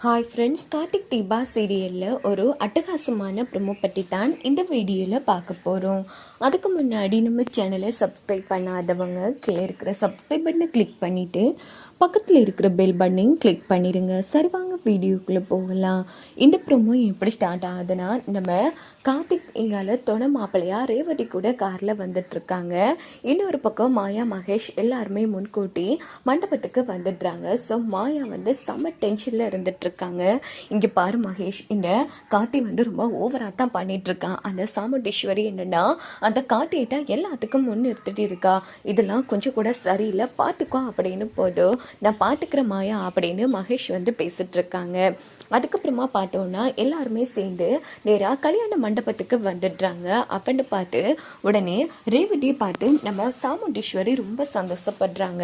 Hi friends, Karthik Deepa சீரியலில் ஒரு அட்டகாசமான ப்ரொமோ பற்றி தான் இந்த வீடியோவில் பார்க்க போகிறோம். அதுக்கு முன்னாடி நம்ம சேனலை சப்ஸ்கிரைப் பண்ணாதவங்க கீழே இருக்கிற சப்ஸ்கிரைப் பட்டனை கிளிக் பண்ணிவிட்டு பக்கத்தில் இருக்கிற பெல் பட்டனையும் கிளிக் பண்ணிடுங்க. சரி வாங்க வீடியோக்குள்ளே போகலாம். இந்த ப்ரொமோ எப்படி ஸ்டார்ட் ஆகுதுன்னா, நம்ம கார்த்திக் இங்கால துணை மாப்பிள்ளையா ரேவதி கூட காரில் வந்துட்டுருக்காங்க. இன்னொரு பக்கம் மாயா மகேஷ் எல்லாருமே முன்கூட்டி மண்டபத்துக்கு வந்துடுறாங்க. ஸோ மாயா வந்து செம்ம டென்ஷனில் இருந்துகிட்ருக்காங்க. இங்கே பாரு மகேஷ், இந்த கார்த்தி வந்து ரொம்ப ஓவராக தான் பண்ணிகிட்ருக்கான். அந்த சாமுண்டீஸ்வரி என்னென்னா அந்த கார்த்திகிட்ட எல்லாத்துக்கும் முன் நிறுத்திட்டு இருக்கா. இதெல்லாம் கொஞ்சம் கூட சரியில்லை, பார்த்துக்கோ அப்படின்னு போதும். நான் பார்த்துக்கிற மாயா அப்படின்னு மகேஷ் வந்து பேசிட்டு இருக்காங்க. அதுக்கப்புறமா பார்த்தோன்னா எல்லாருமே சேர்ந்து நேராக கல்யாண மண்டபத்துக்கு வந்துடுறாங்க. அப்படின்னு பார்த்து உடனே ரேவதியை பார்த்து நம்ம சாமுண்டீஸ்வரி ரொம்ப சந்தோஷப்படுறாங்க.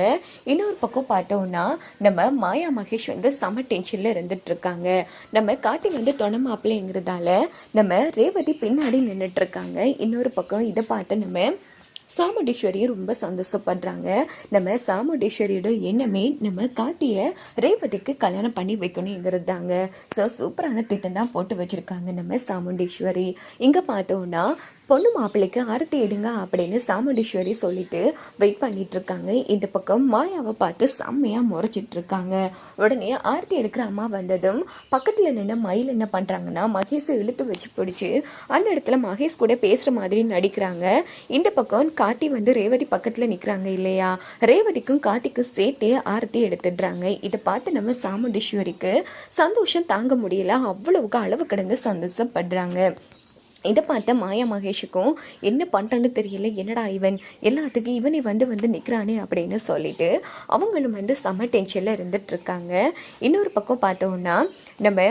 இன்னொரு பக்கம் பார்த்தோன்னா நம்ம மாயா மகேஷ் வந்து செம டென்ஷனில் இருந்துட்டு இருக்காங்க. நம்ம கார்த்தி வந்து தொண மாப்பிள்ளைங்கிறதால நம்ம ரேவதி பின்னாடி நின்றுட்டு இருக்காங்க. இன்னொரு பக்கம் இதை பார்த்து நம்ம சாமுண்டீஸ்வரியை ரொம்ப சந்தோஷப்படுறாங்க. நம்ம சாமுண்டீஸ்வரியோட எண்ணமே நம்ம கார்த்தியை ரேவதிக்கு கல்யாணம் பண்ணி வைக்கணுங்கிறது தாங்க. ஸோ சூப்பரான திட்டம் தான் போட்டு வச்சுருக்காங்க நம்ம சாமுண்டீஸ்வரி. இங்கே பார்த்தோன்னா பொண்ணு மாப்பிள்ளைக்கு ஆரத்தி எடுங்க அப்படின்னு சாமுண்டீஸ்வரி சொல்லிட்டு வெயிட் பண்ணிட்டு இருக்காங்க. இந்த பக்கம் மாயாவை பார்த்து செம்மையாக முறைச்சிட்டு இருக்காங்க. உடனே ஆரத்தி எடுக்கிற அம்மா வந்ததும் பக்கத்தில் நின்று மயில் என்ன பண்ணுறாங்கன்னா மகேஷை இழுத்து வச்சு பிடிச்சி அந்த இடத்துல மகேஷ் கூட பேசுகிற மாதிரி நடிக்கிறாங்க. இந்த பக்கம் கார்த்தி வந்து ரேவதி பக்கத்தில் நிற்கிறாங்க இல்லையா, ரேவதிக்கும் கார்த்திக்கும் சேர்த்தே ஆரத்தி எடுத்துடுறாங்க. இதை பார்த்து நம்ம சாமுண்டீஸ்வரிக்கு சந்தோஷம் தாங்க முடியல. அவ்வளவுக்கு அளவு கடந்து சந்தோஷப்படுறாங்க. இதை பார்த்த மாயா மகேஷுக்கும் என்ன பண்ணுறன்னு தெரியல, என்னடா இவன் எல்லாத்துக்கும் இவனை வந்து நிற்கிறானே அப்படின்னு சொல்லிட்டு அவங்களும் வந்து செம்ம டென்ஷனில் இருந்துகிட்ருக்காங்க. இன்னொரு பக்கம் பார்த்தோன்னா நம்ம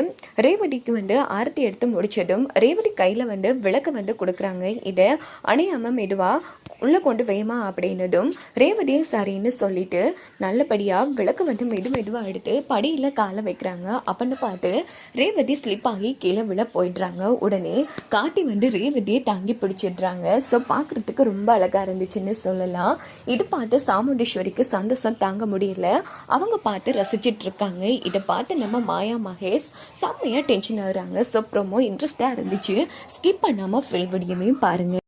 ரேவதிக்கு வந்து ஆரத்தி எடுத்து முடித்ததும் ரேவதி கையில் வந்து விளக்கு வந்து கொடுக்குறாங்க. இதை அணையாமல் மெதுவாக உள்ளே கொண்டு வைமா அப்படின்னதும் ரேவதியும் சரின்னு சொல்லிட்டு நல்லபடியாக விளக்கு வந்து மெதுவாக எடுத்து படியில் காலை வைக்கிறாங்க. அப்படின்னு பார்த்து ரேவதி ஸ்லிப் ஆகி கீழே விழ போயிடுறாங்க. உடனே கார்த்தி வந்து ரேவதியை தாங்கி பிடிச்சிடுறாங்க. ஸோ பார்க்குறதுக்கு ரொம்ப அழகாக இருந்துச்சுன்னு சொல்லலாம். இது பார்த்து சாமுண்டீஸ்வரிக்கு சந்தோஷம் தாங்க முடியல. அவங்க பார்த்து ரசிச்சிட்டு இருக்காங்க. இதை பார்த்து நம்ம மாயா மகேஷ் செம்மையாக டென்ஷன் ஆகுறாங்க. ஸோ ப்ரோமோ இன்ட்ரெஸ்டாக இருந்துச்சு. ஸ்கிப் பண்ணாமல் ஃபுல் வீடியோவையும் பாருங்கள்.